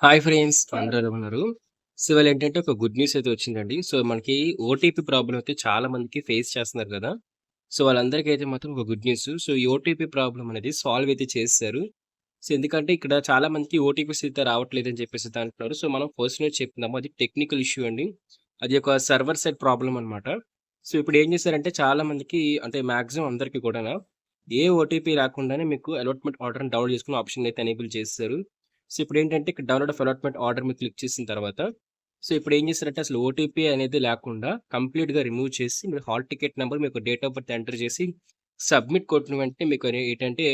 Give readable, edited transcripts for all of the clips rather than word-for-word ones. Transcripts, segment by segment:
Hi friends అందరూ ఎలా ఉన్నారు? సో ఇవాళ ఏంటంటే ఒక గుడ్ న్యూస్ అయితే వచ్చిందండి. సో మనకి ఓటీపీ ప్రాబ్లమ్ అయితే చాలా మందికి ఫేస్ చేస్తున్నారు కదా! సో వాళ్ళందరికీ అయితే మాత్రం ఒక గుడ్ న్యూస్. సో ఈ ఓటీపీ ప్రాబ్లమ్ అనేది సాల్వ్ అయితే చేసేసారు. సో ఎందుకంటే ఇక్కడ చాలా మందికి ఓటీపీస్ అయితే రావట్లేదని చెప్పేసి అయితే అంటున్నారు. సో మనం ఫస్ట్ నుంచి చెప్తున్నాము. అది టెక్నికల్ ఇష్యూ అండి. అది ఒక సర్వర్ సైడ్ ప్రాబ్లమ్ అనమాట. సో ఇప్పుడు ఏం చేశారంటే చాలా మందికి అంటే మాక్సిమం అందరికి కూడాను ఏ ఓటీపీ రాకుండానే మీకు అలాట్‌మెంట్ ఆర్డర్‌ని డౌన్‌లోడ్ చేసుకునే ఆప్షన్ అయితే ఎనేబుల్ చేసేసారు. సో ఇప్పుడేంటంటే ఇక్కడ డౌన్‌లోడ్ ఆఫ్ అలాట్‌మెంట్ ఆర్డర్ మీద క్లిక్ చేసిన తర్వాత, సో ఇప్పుడేం చేశారంటే అసలు ఓటీపీ అనేది లేకుండా కంప్లీట్‌గా రిమూవ్ చేసి మీరు హాల్ టికెట్ నంబర్, మీకు డేట్ ఆఫ్ బర్త్ ఎంటర్ చేసి సబ్మిట్ కొట్టిన వెంటనే మీకు ఏంటంటే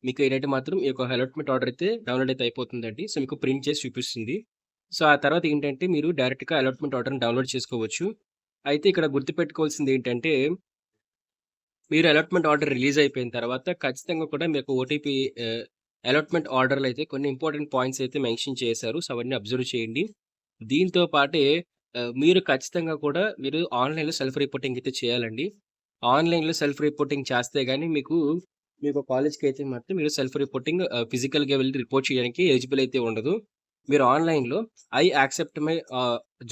మీకు ఏంటంటే మాత్రం ఈ యొక్క అలాట్‌మెంట్ ఆర్డర్ అయితే డౌన్‌లోడ్ అయితే అయిపోతుందండి. సో మీకు ప్రింట్ చేసి చూపిస్తుంది. సో ఆ తర్వాత ఏంటంటే మీరు డైరెక్ట్‌గా అలాట్‌మెంట్ ఆర్డర్‌ని డౌన్‌లోడ్ చేసుకోవచ్చు. అయితే ఇక్కడ గుర్తుపెట్టుకోవాల్సింది ఏంటంటే మీరు అలాట్‌మెంట్ ఆర్డర్ రిలీజ్ అయిపోయిన తర్వాత ఖచ్చితంగా కూడా మీకు ఓటీపీ అలాట్‌మెంట్ ఆర్డర్‌లో అయితే కొన్ని ఇంపార్టెంట్ పాయింట్స్ అయితే మెన్షన్ చేశారు. సో, అవన్నీ అబ్జర్వ్ చేయండి. దీంతో పాటే మీరు ఖచ్చితంగా కూడా మీరు ఆన్‌లైన్‌లో సెల్ఫ్ రిపోర్టింగ్ అయితే చేయాలండి. ఆన్‌లైన్‌లో సెల్ఫ్ రిపోర్టింగ్ చేస్తే గాని మీకు కాలేజ్‌కైతే మాత్రం మీరు సెల్ఫ్ రిపోర్టింగ్ ఫిజికల్‌గా వెళ్లి రిపోర్ట్ చేయడానికి ఎలిజిబుల్ అయితే ఉండదు. మీరు ఆన్‌లైన్‌లో ఐ యాక్సెప్ట్ మై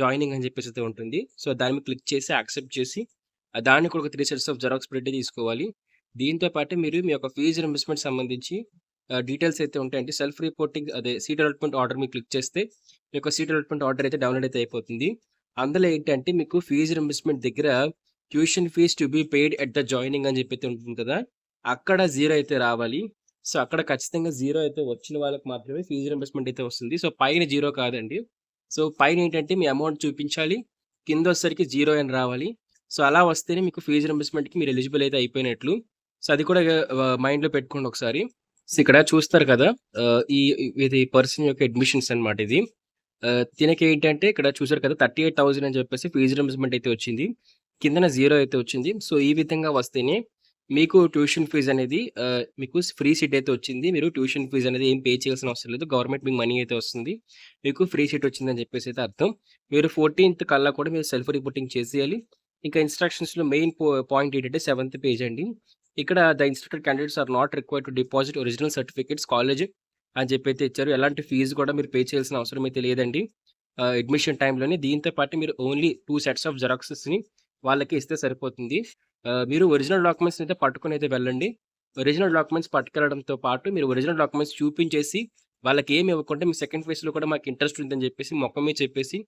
జాయినింగ్ అని చెప్పేసి అయితే ఉంటుంది. సో, దాని మీద క్లిక్ చేసి యాక్సెప్ట్ చేసి దానికి కూడా ఒక 3 సెట్స్ ఆఫ్ జెరాక్స్ ప్రింట్ తీసుకోవాలి. దీంతో పాటు మీరు మీ యొక్క ఫీజ్ రీయింబర్స్‌మెంట్ సంబంధించి డీటెయిల్స్ అయితే ఉంటాయండి. సెల్ఫ్ రిపోర్టింగ్ అదే సీట్ అలాట్‌మెంట్ ఆర్డర్ మీద క్లిక్ చేస్తే మీ యొక్క సీట్ అలాట్‌మెంట్ ఆర్డర్ అయితే డౌన్‌లోడ్ అయితే అయిపోతుంది. అందులో ఏంటంటే మీకు ఫీజ్ రీయింబర్స్‌మెంట్ దగ్గర tuition fees to be paid at the joining అని చెప్పైతే ఉంటుంది కదా! అక్కడ 0 అయితే రావాలి. సో, అక్కడ ఖచ్చితంగా 0 అయితే వచ్చిన వాళ్ళకి మాత్రమే ఫీజ్ రీయింబర్స్‌మెంట్ అయితే వస్తుంది. సో, పైన 0 కాదండి. సో, పైనేంటంటే మీ అమౌంట్ చూపించాలి. కిందొచ్చేసరికి 0 అని రావాలి. సో, అలా వస్తేనే మీకు ఫీజ్ రీయింబర్స్‌మెంట్‌కి మీరు ఎలిజిబుల్ అయితే అయిపోయినట్లు. సో, అది కూడా మైండ్‌లో పెట్టుకోండి ఒకసారి. సో, ఇక్కడ చూస్తారు కదా! ఇది పర్సన్ యొక్క అడ్మిషన్స్ అన్నమాట ఇది. తినకేంటంటే ఇక్కడ చూసారు కదా! 38,000 అని చెప్పేసి ఫీజ్ రీయింబర్స్‌మెంట్ అయితే వచ్చింది. కిందన 0 అయితే వచ్చింది. సో, ఈ విధంగా వస్తేనే మీకు ట్యూషన్ ఫీజ్ అనేది మీకు ఫ్రీ సీట్ అయితే వచ్చింది. మీరు ట్యూషన్ ఫీజ్ అనేది ఏం పే చేయాల్సిన అవసరం లేదు. గవర్నమెంట్ మీకు మనీ అయితే వస్తుంది. మీకు ఫ్రీ సీట్ వచ్చిందని చెప్పేసి అయితే అర్థం. మీరు 14థ్ కల్లా కూడా మీరు సెల్ఫ్ రిపోర్టింగ్ చేసేయాలి. ఇంకా ఇన్‌స్ట్రక్షన్స్‌లో మెయిన్ పాయింట్ ఏంటంటే సెవెంత్ పేజ్ అండి. ఇక్కడ the instructed candidates are not required to deposit original certificates college అని చెప్పైతే ఇచ్చారు. ఎలాంటి ఫీజ్ కూడా మీరు పే చేయాల్సిన అవసరం అయితే లేదండి. అడ్మిషన్ టైమ్‌లోనే. దీంతో పాటు మీరు ఓన్లీ 2 సెట్స్ ఆఫ్ జెరాక్సెస్‌ని వాళ్ళకి ఇస్తే సరిపోతుంది. మీరు ఒరిజినల్ డాక్యుమెంట్స్ అయితే పట్టుకొనైతే వెళ్ళండి. ఒరిజినల్ డాక్యుమెంట్స్ పట్టుకెళ్ళడంతో పాటు మీరు ఒరిజినల్ డాక్యుమెంట్స్ చూపించేసి వాళ్ళకేమి ఇవ్వకుండా మీ సెకండ్ ఫేజ్‌లో కూడా మాకు ఇంట్రెస్ట్ ఉందని చెప్పేసి మొఖం మీద చెప్పేసి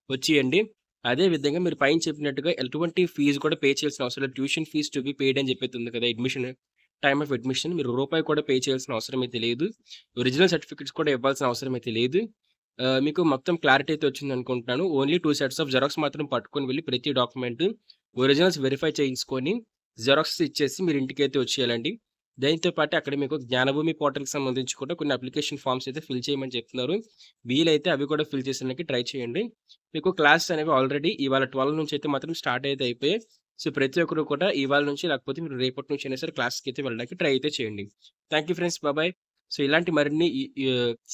వచ్చేయండి. అదే విధంగా మీరు పైన చెప్పినట్టుగా ఎటువంటి ఫీజ్ కూడా పే చేయాల్సిన అవసరం లేదు. Tuition fee to be paid అని చెప్పైతే ఉంది కదా! అడ్మిషన్ టైమ్ ఆఫ్ అడ్మిషన్ మీరు రూపాయి కూడా పే చేయాల్సిన అవసరం అయితే లేదు. ఒరిజినల్ సర్టిఫికేట్స్ కూడా ఇవ్వాల్సిన అవసరం అయితే లేదు. మీకు మొత్తం క్లారిటీ అయితే వచ్చిందనుకుంటున్నాను. ఓన్లీ 2 సెట్స్ ఆఫ్ జెరాక్స్ మాత్రం పట్టుకొని వెళ్లి ప్రతి డాక్యుమెంట్ ఒరిజినల్స్ వెరిఫై చేయించుకొని, జెరాక్స్ ఇచ్చేసి మీరు ఇంటికైతే వచ్చేయాలండి. దీంతో పాటు అక్కడ మీకు జ్ఞానభూమి పోర్టల్‌కి సంబంధించి కూడా కొన్ని అప్లికేషన్ ఫార్మ్స్ అయితే ఫిల్ చేయమని చెప్తున్నారు. వీలైతే అవి కూడా ఫిల్ చేసేడానికి ట్రై చేయండి. మీకు క్లాసెస్ అనేవి ఆల్రెడీ ఇవాళ 12 నుంచి అయితే మాత్రం స్టార్ట్ అయితే అయిపోయాయి. సో, ప్రతి ఒక్కరు కూడా ఇవాళ నుంచి లేకపోతే మీరు రేపటి నుంచి అయినా సరే క్లాస్‌కైతే వెళ్ళడానికి ట్రై అయితే చేయండి. Thank you friends. Bye. So, ఇలాంటి మరిన్ని ఈ ఈ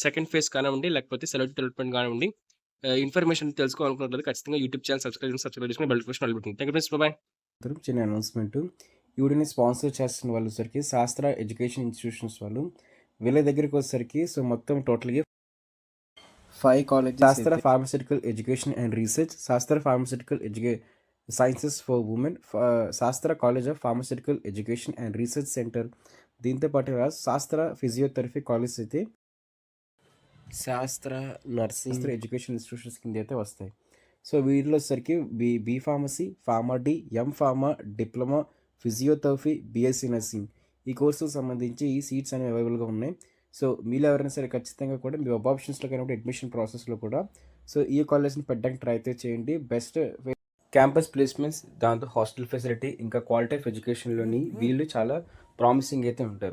సెకండ్ ఫేజ్ కానివ్వండి, లేకపోతే సెలెక్ట్ డెవలప్‌మెంట్ కానివ్వండి, ఇన్ఫర్మేషన్ తెలుసుకోవాలనుకున్నట్లయితే ఖచ్చితంగా యూట్యూబ్ ఛానెల్ సబ్స్క్రైబ్ చేసుకొని బెల్ నోటిఫికేషన్ ఆల్ పెట్టుకోండి. Thank you friends. బాయ్. చిన్న అనౌన్స్మెంట్. ఈ వీడియోని స్పాన్సర్ చేస్తున్న వాళ్ళు వచ్చేసరికి శాస్త్ర ఎడ్యుకేషన్ ఇన్స్టిట్యూషన్స్ వాళ్ళు. వీళ్ళ దగ్గరికి వచ్చేసరికి సో మొత్తం టోటల్గా 5 కాలేజెస్ శాస్త్ర ఫార్మస్యూటికల్ ఎడ్యుకేషన్ అండ్ రీసెర్చ్, శాస్త్ర ఫార్మస్యూటికల్ సైన్సెస్ ఫర్ ఉమెన్, శాస్త్ర college of pharmaceutical education and research centre, దీంతో పాటుగా శాస్త్ర ఫిజియోథెరపీ కాలేజ్ అయితే శాస్త్ర నర్సింగ్ ఎడ్యుకేషన్ ఇన్స్టిట్యూషన్స్ కింద అయితే వస్తాయి. సో వీటిలో వచ్చేసరికి B pharmacy, pharma D, M pharma, diploma, physiotherapy, BSc nursing ఈ కోర్సుకు సంబంధించి ఈ సీట్స్ అనేవి అవైలబుల్గా ఉన్నాయి. సో మీరు ఎవరైనా సరే ఖచ్చితంగా కూడా మీ వెబ్ ఆప్షన్స్లో కానీ అడ్మిషన్ ప్రాసెస్లో కూడా సో ఈ కాలేజ్ని పెట్టడానికి ట్రై అయితే చేయండి. బెస్ట్ క్యాంపస్ ప్లేస్మెంట్స్, దాంతో హాస్టల్ ఫెసిలిటీ, ఇంకా క్వాలిటీ ఆఫ్ ఎడ్యుకేషన్లోని వీళ్ళు చాలా ప్రామిసింగ్ అయితే ఉంటారు.